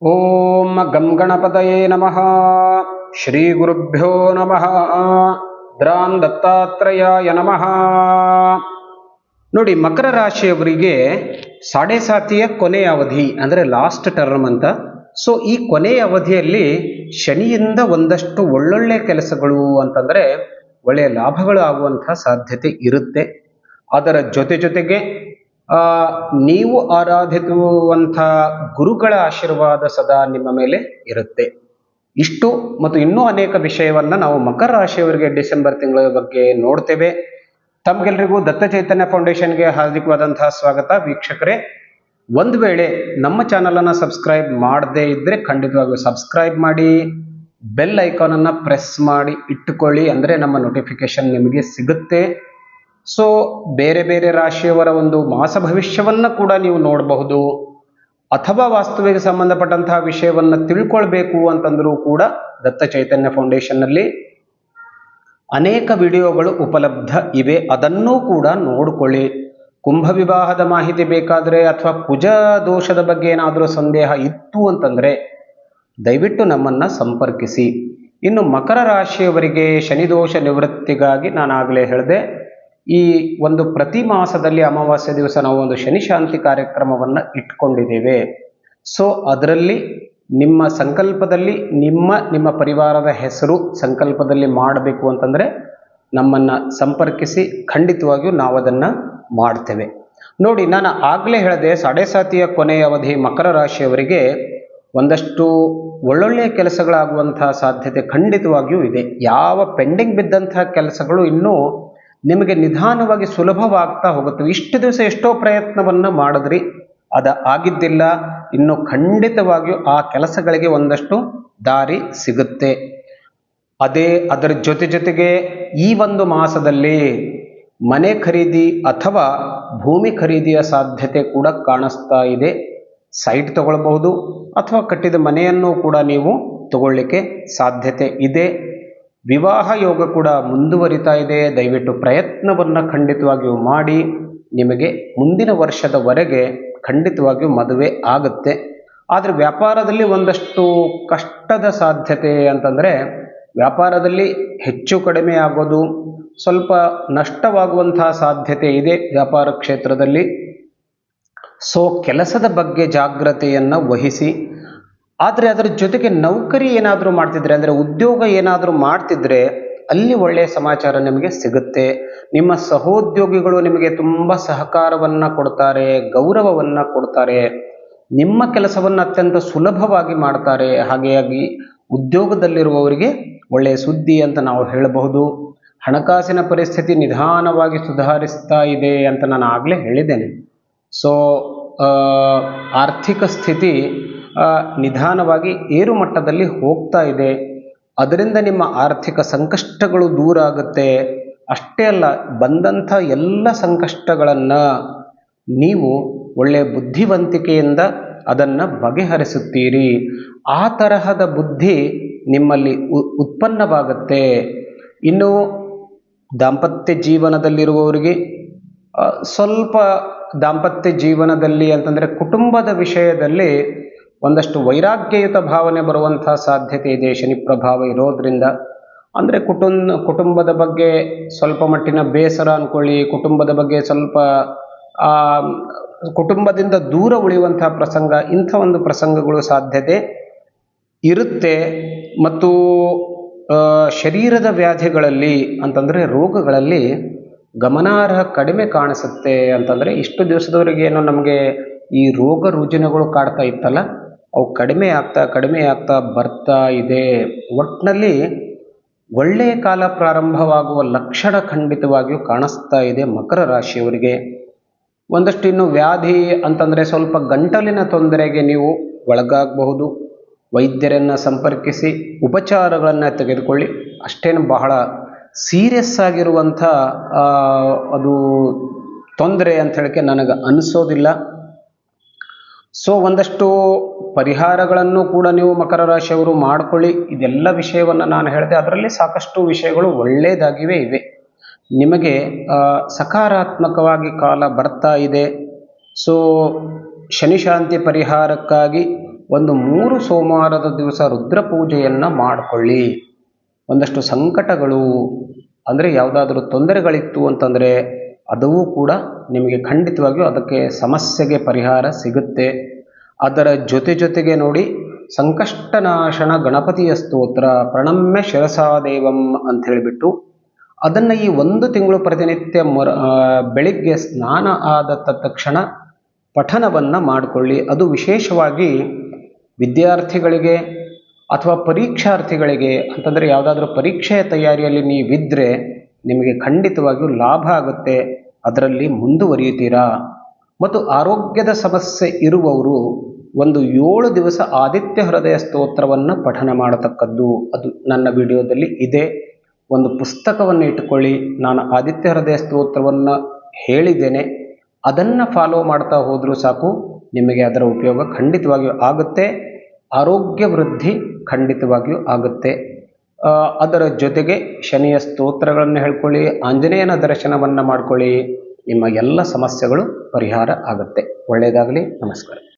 ಓಂ ಗಂ ಗಣಪತಯೇ ನಮಃ. ಶ್ರೀ ಗುರುಭ್ಯೋ ನಮಃ. ದ್ರಾನ್ ದತ್ತಾತ್ರೇಯಾಯ ನಮಃ. ನೋಡಿ, ಮಕರ ರಾಶಿಯವರಿಗೆ ಸಾಡೆ ಸಾತಿಯ ಕೊನೆಯ ಅವಧಿ ಅಂದರೆ ಲಾಸ್ಟ್ ಟರ್ಮ್ ಅಂತ. ಸೊ ಈ ಕೊನೆಯ ಅವಧಿಯಲ್ಲಿ ಶನಿಯಿಂದ ಒಂದಷ್ಟು ಒಳ್ಳೊಳ್ಳೆ ಕೆಲಸಗಳು ಅಂತಂದರೆ ಒಳ್ಳೆಯ ಲಾಭಗಳು ಆಗುವಂತಹ ಸಾಧ್ಯತೆ ಇರುತ್ತೆ. ಅದರ ಜೊತೆಗೆ ನೀವು ಆರಾಧಿಸುವಂಥ ಗುರುಗಳ ಆಶೀರ್ವಾದ ಸದಾ ನಿಮ್ಮ ಮೇಲೆ ಇರುತ್ತೆ. ಇಷ್ಟು ಮತ್ತು ಇನ್ನೂ ಅನೇಕ ವಿಷಯವನ್ನು ನಾವು ಮಕರ ರಾಶಿಯವರಿಗೆ ಡಿಸೆಂಬರ್ ತಿಂಗಳ ಬಗ್ಗೆ ನೋಡ್ತೇವೆ. ತಮಗೆಲ್ಲರಿಗೂ ದತ್ತ ಚೈತನ್ಯ ಫೌಂಡೇಶನ್ಗೆ ಹಾರ್ದಿಕವಾದಂತಹ ಸ್ವಾಗತ. ವೀಕ್ಷಕರೇ, ಒಂದು ವೇಳೆ ನಮ್ಮ ಚಾನಲನ್ನು ಸಬ್ಸ್ಕ್ರೈಬ್ ಮಾಡದೇ ಇದ್ದರೆ ಖಂಡಿತವಾಗಿಯೂ ಸಬ್ಸ್ಕ್ರೈಬ್ ಮಾಡಿ, ಬೆಲ್ ಐಕಾನನ್ನು ಪ್ರೆಸ್ ಮಾಡಿ ಇಟ್ಟುಕೊಳ್ಳಿ, ಅಂದರೆ ನಮ್ಮ ನೋಟಿಫಿಕೇಶನ್ ನಿಮಗೆ ಸಿಗುತ್ತೆ. ಸೊ ಬೇರೆ ಬೇರೆ ರಾಶಿಯವರ ಒಂದು ಮಾಸ ಭವಿಷ್ಯವನ್ನು ಕೂಡ ನೀವು ನೋಡಬಹುದು. ಅಥವಾ ವಾಸ್ತುವಿಗೆ ಸಂಬಂಧಪಟ್ಟಂತಹ ವಿಷಯವನ್ನು ತಿಳ್ಕೊಳ್ಬೇಕು ಅಂತಂದರೂ ಕೂಡ ದತ್ತ ಚೈತನ್ಯ ಫೌಂಡೇಶನ್ನಲ್ಲಿ ಅನೇಕ ವಿಡಿಯೋಗಳು ಉಪಲಬ್ಧ ಇವೆ, ಅದನ್ನೂ ಕೂಡ ನೋಡಿಕೊಳ್ಳಿ. ಕುಂಭ ವಿವಾಹದ ಮಾಹಿತಿ ಬೇಕಾದರೆ ಅಥವಾ ಕುಜ ದೋಷದ ಬಗ್ಗೆ ಏನಾದರೂ ಸಂದೇಹ ಇತ್ತು ಅಂತಂದರೆ ದಯವಿಟ್ಟು ನಮ್ಮನ್ನು ಸಂಪರ್ಕಿಸಿ. ಇನ್ನು ಮಕರ ರಾಶಿಯವರಿಗೆ ಶನಿದೋಷ ನಿವೃತ್ತಿಗಾಗಿ ನಾನಾಗಲೇ ಹೇಳಿದೆ, ಈ ಒಂದು ಪ್ರತಿ ಮಾಸದಲ್ಲಿ ಅಮಾವಾಸ್ಯೆ ದಿವಸ ನಾವು ಒಂದು ಶನಿ ಶಾಂತಿ ಕಾರ್ಯಕ್ರಮವನ್ನು ಇಟ್ಕೊಂಡಿದ್ದೇವೆ. ಸೊ ಅದರಲ್ಲಿ ನಿಮ್ಮ ಸಂಕಲ್ಪದಲ್ಲಿ ನಿಮ್ಮ ಪರಿವಾರದ ಹೆಸರು ಸಂಕಲ್ಪದಲ್ಲಿ ಮಾಡಬೇಕು ಅಂತಂದರೆ ನಮ್ಮನ್ನು ಸಂಪರ್ಕಿಸಿ, ಖಂಡಿತವಾಗಿಯೂ ನಾವು ಅದನ್ನು ಮಾಡ್ತೇವೆ. ನೋಡಿ, ನಾನು ಆಗಲೇ ಹೇಳಿದೆ, ಸಾಡೆ ಸಾತಿಯ ಕೊನೆಯ ಅವಧಿ ಮಕರ ರಾಶಿಯವರಿಗೆ ಒಂದಷ್ಟು ಒಳ್ಳೊಳ್ಳೆಯ ಕೆಲಸಗಳಾಗುವಂತಹ ಸಾಧ್ಯತೆ ಖಂಡಿತವಾಗಿಯೂ ಇದೆ. ಯಾವ ಪೆಂಡಿಂಗ್ ಬಿದ್ದಂತಹ ಕೆಲಸಗಳು ಇನ್ನೂ ನಿಮಗೆ ನಿಧಾನವಾಗಿ ಸುಲಭವಾಗ್ತಾ ಹೋಗುತ್ತೆ. ಇಷ್ಟು ದಿವಸ ಎಷ್ಟೋ ಪ್ರಯತ್ನವನ್ನು ಮಾಡಿದ್ರಿ, ಆಗಿದ್ದಿಲ್ಲ, ಇನ್ನು ಖಂಡಿತವಾಗಿಯೂ ಆ ಕೆಲಸಗಳಿಗೆ ಒಂದಷ್ಟು ದಾರಿ ಸಿಗುತ್ತೆ. ಅದರ ಜೊತೆಗೆ ಈ ಒಂದು ಮಾಸದಲ್ಲಿ ಮನೆ ಖರೀದಿ ಅಥವಾ ಭೂಮಿ ಖರೀದಿಯ ಸಾಧ್ಯತೆ ಕೂಡ ಕಾಣಿಸ್ತಾ ಇದೆ. ಸೈಟ್ ತಗೊಳ್ಬಹುದು ಅಥವಾ ಕಟ್ಟಿದ ಮನೆಯನ್ನು ಕೂಡ ನೀವು ತಗೊಳ್ಳಿಕ್ಕೆ ಸಾಧ್ಯತೆ ಇದೆ. ವಿವಾಹ ಯೋಗ ಕೂಡ ಮುಂದುವರಿತಾ ಇದೆ. ದಯವಿಟ್ಟು ಪ್ರಯತ್ನವನ್ನು ಖಂಡಿತವಾಗಿಯೂ ಮಾಡಿ, ನಿಮಗೆ ಮುಂದಿನ ವರ್ಷದವರೆಗೆ ಖಂಡಿತವಾಗಿಯೂ ಮದುವೆ ಆಗುತ್ತೆ. ಆದರೆ ವ್ಯಾಪಾರದಲ್ಲಿ ಒಂದಷ್ಟು ಕಷ್ಟದ ಸಾಧ್ಯತೆ ಅಂತಂದರೆ ವ್ಯಾಪಾರದಲ್ಲಿ ಹೆಚ್ಚು ಕಡಿಮೆ ಆಗೋದು, ಸ್ವಲ್ಪ ನಷ್ಟವಾಗುವಂತಹ ಸಾಧ್ಯತೆ ಇದೆ ವ್ಯಾಪಾರ ಕ್ಷೇತ್ರದಲ್ಲಿ. ಸೊ ಕೆಲಸದ ಬಗ್ಗೆ ಜಾಗ್ರತೆಯನ್ನು ವಹಿಸಿ. ಆದರೆ ಅದರ ಜೊತೆಗೆ ನೌಕರಿ ಏನಾದರೂ ಮಾಡ್ತಿದ್ರೆ, ಅಂದರೆ ಉದ್ಯೋಗ ಏನಾದರೂ ಮಾಡ್ತಿದ್ರೆ ಅಲ್ಲಿ ಒಳ್ಳೆಯ ಸಮಾಚಾರ ನಿಮಗೆ ಸಿಗುತ್ತೆ. ನಿಮ್ಮ ಸಹೋದ್ಯೋಗಿಗಳು ನಿಮಗೆ ತುಂಬ ಸಹಕಾರವನ್ನು ಕೊಡ್ತಾರೆ, ಗೌರವವನ್ನು ಕೊಡ್ತಾರೆ, ನಿಮ್ಮ ಕೆಲಸವನ್ನು ಅತ್ಯಂತ ಸುಲಭವಾಗಿ ಮಾಡ್ತಾರೆ. ಹಾಗೆಯಾಗಿ ಉದ್ಯೋಗದಲ್ಲಿರುವವರಿಗೆ ಒಳ್ಳೆಯ ಸುದ್ದಿ ಅಂತ ನಾವು ಹೇಳಬಹುದು. ಹಣಕಾಸಿನ ಪರಿಸ್ಥಿತಿ ನಿಧಾನವಾಗಿ ಸುಧಾರಿಸ್ತಾ ಇದೆ ಅಂತ ನಾನು ಆಗಲೇ ಹೇಳಿದ್ದೇನೆ. ಸೊ ಆರ್ಥಿಕ ಸ್ಥಿತಿ ನಿಧಾನವಾಗಿ ಏರು ಮಟ್ಟದಲ್ಲಿ ಹೋಗ್ತಾ ಇದೆ. ಅದರಿಂದ ನಿಮ್ಮ ಆರ್ಥಿಕ ಸಂಕಷ್ಟಗಳು ದೂರ ಆಗುತ್ತೆ. ಅಷ್ಟೇ ಅಲ್ಲ, ಬಂದಂಥ ಎಲ್ಲ ಸಂಕಷ್ಟಗಳನ್ನು ನೀವು ಒಳ್ಳೆಯ ಬುದ್ಧಿವಂತಿಕೆಯಿಂದ ಅದನ್ನು ಬಗೆಹರಿಸುತ್ತೀರಿ. ಆ ತರಹದ ಬುದ್ಧಿ ನಿಮ್ಮಲ್ಲಿ ಉತ್ಪನ್ನವಾಗುತ್ತೆ. ಇನ್ನು ದಾಂಪತ್ಯ ಜೀವನದಲ್ಲಿರುವವರಿಗೆ ಸ್ವಲ್ಪ ದಾಂಪತ್ಯ ಜೀವನದಲ್ಲಿ ಅಂತಂದರೆ ಕುಟುಂಬದ ವಿಷಯದಲ್ಲಿ ಒಂದಷ್ಟು ವೈರಾಗ್ಯಯುತ ಭಾವನೆ ಬರುವಂತಹ ಸಾಧ್ಯತೆ ಇದೆ, ಶನಿ ಪ್ರಭಾವ ಇರೋದ್ರಿಂದ. ಅಂದರೆ ಕುಟುಂಬದ ಬಗ್ಗೆ ಸ್ವಲ್ಪ ಮಟ್ಟಿನ ಬೇಸರ ಅಂದ್ಕೊಳ್ಳಿ, ಕುಟುಂಬದ ಬಗ್ಗೆ ಸ್ವಲ್ಪ ಕುಟುಂಬದಿಂದ ದೂರ ಉಳಿಯುವಂತಹ ಪ್ರಸಂಗ, ಇಂಥ ಒಂದು ಪ್ರಸಂಗಗಳು ಸಾಧ್ಯತೆ ಇರುತ್ತೆ. ಮತ್ತು ಶರೀರದ ವ್ಯಾಧಿಗಳಲ್ಲಿ ಅಂತಂದರೆ ರೋಗಗಳಲ್ಲಿ ಗಮನಾರ್ಹ ಕಡಿಮೆ ಕಾಣಿಸುತ್ತೆ. ಅಂತಂದರೆ ಇಷ್ಟು ದಿವಸದವರೆಗೆ ಏನೋ ನಮಗೆ ಈ ರೋಗ ರುಜಿನಗಳು ಕಾಡ್ತಾ ಇತ್ತಲ್ಲ, ಅವು ಕಡಿಮೆ ಆಗ್ತಾ ಬರ್ತಾ ಇದೆ. ಒಟ್ಟಿನಲ್ಲಿ ಒಳ್ಳೆಯ ಕಾಲ ಪ್ರಾರಂಭವಾಗುವ ಲಕ್ಷಣ ಖಂಡಿತವಾಗಿಯೂ ಕಾಣಿಸ್ತಾ ಇದೆ ಮಕರ ರಾಶಿಯವರಿಗೆ. ಒಂದಷ್ಟು ಇನ್ನು ವ್ಯಾಧಿ ಅಂತಂದರೆ ಸ್ವಲ್ಪ ಗಂಟಲಿನ ತೊಂದರೆಗೆ ನೀವು ಒಳಗಾಗಬಹುದು. ವೈದ್ಯರನ್ನು ಸಂಪರ್ಕಿಸಿ ಉಪಚಾರಗಳನ್ನು ತೆಗೆದುಕೊಳ್ಳಿ. ಅಷ್ಟೇನು ಬಹಳ ಸೀರಿಯಸ್ ಆಗಿರುವಂಥ ಅದು ತೊಂದರೆ ಅಂತ ಹೇಳಕ್ಕೆ ನನಗೆ ಅನಿಸೋದಿಲ್ಲ. ಸೊ ಒಂದಷ್ಟು ಪರಿಹಾರಗಳನ್ನು ಕೂಡ ನೀವು ಮಕರ ರಾಶಿಯವರು ಮಾಡಿಕೊಳ್ಳಿ. ಇದೆಲ್ಲ ವಿಷಯವನ್ನು ನಾನು ಹೇಳಿದೆ, ಅದರಲ್ಲಿ ಸಾಕಷ್ಟು ವಿಷಯಗಳು ಒಳ್ಳೆಯದಾಗಿವೆ ಇವೆ. ನಿಮಗೆ ಸಕಾರಾತ್ಮಕವಾಗಿ ಕಾಲ ಬರ್ತಾ ಇದೆ. ಸೊ ಶನಿ ಶಾಂತಿ ಪರಿಹಾರಕ್ಕಾಗಿ ಒಂದು 3 ಸೋಮವಾರದ ದಿವಸ ರುದ್ರ ಪೂಜೆಯನ್ನು ಮಾಡಿಕೊಳ್ಳಿ. ಒಂದಷ್ಟು ಸಂಕಟಗಳು ಅಂದರೆ ಯಾವುದಾದ್ರೂ ತೊಂದರೆಗಳಿತ್ತು ಅಂತಂದರೆ ಅದೂ ಕೂಡ ನಿಮಗೆ ಖಂಡಿತವಾಗಿಯೂ ಅದಕ್ಕೆ ಸಮಸ್ಯೆಗೆ ಪರಿಹಾರ ಸಿಗುತ್ತೆ. ಅದರ ಜೊತೆಗೆ ನೋಡಿ, ಸಂಕಷ್ಟನಾಶನ ಗಣಪತಿಯ ಸ್ತೋತ್ರ ಪ್ರಣಮ್ಯ ಶಿರಸಾದೇವಂ ಅಂತ ಹೇಳಿಬಿಟ್ಟು ಅದನ್ನು ಈ 1 ತಿಂಗಳು ಪ್ರತಿನಿತ್ಯ ಬೆಳಿಗ್ಗೆ ಸ್ನಾನ ಆದ ತಕ್ಷಣ ಪಠನವನ್ನು ಮಾಡಿಕೊಳ್ಳಿ. ಅದು ವಿಶೇಷವಾಗಿ ವಿದ್ಯಾರ್ಥಿಗಳಿಗೆ ಅಥವಾ ಪರೀಕ್ಷಾರ್ಥಿಗಳಿಗೆ ಅಂತಂದರೆ ಯಾವುದಾದ್ರೂ ಪರೀಕ್ಷೆಯ ತಯಾರಿಯಲ್ಲಿ ನೀವಿದ್ದರೆ ನಿಮಗೆ ಖಂಡಿತವಾಗಿಯೂ ಲಾಭ ಆಗುತ್ತೆ, ಅದರಲ್ಲಿ ಮುಂದುವರಿಯುತ್ತೀರಾ. ಮತ್ತು ಆರೋಗ್ಯದ ಸಮಸ್ಯೆ ಇರುವವರು ಒಂದು 7 ದಿವಸ ಆದಿತ್ಯ ಹೃದಯ ಸ್ತೋತ್ರವನ್ನು ಪಠನ ಮಾಡತಕ್ಕದ್ದು. ಅದು ನನ್ನ ವಿಡಿಯೋದಲ್ಲಿ ಇದೆ. ಒಂದು ಪುಸ್ತಕವನ್ನು ಇಟ್ಟುಕೊಳ್ಳಿ, ನಾನು ಆದಿತ್ಯ ಹೃದಯ ಸ್ತೋತ್ರವನ್ನು ಹೇಳಿದ್ದೇನೆ, ಅದನ್ನು ಫಾಲೋ ಮಾಡ್ತಾ ಹೋದರೂ ಸಾಕು, ನಿಮಗೆ ಅದರ ಉಪಯೋಗ ಖಂಡಿತವಾಗಿಯೂ ಆಗುತ್ತೆ. ಆರೋಗ್ಯ ವೃದ್ಧಿ ಖಂಡಿತವಾಗಿಯೂ ಆಗುತ್ತೆ. ಅದರ ಜೊತೆಗೆ ಶನಿಯ ಸ್ತೋತ್ರಗಳನ್ನು ಹೇಳ್ಕೊಳ್ಳಿ, ಆಂಜನೇಯನ ದರ್ಶನವನ್ನು ಮಾಡಿಕೊಳ್ಳಿ, ನಿಮ್ಮ ಎಲ್ಲ ಸಮಸ್ಯೆಗಳು ಪರಿಹಾರ ಆಗುತ್ತೆ. ಒಳ್ಳೆಯದಾಗಲಿ. ನಮಸ್ಕಾರ.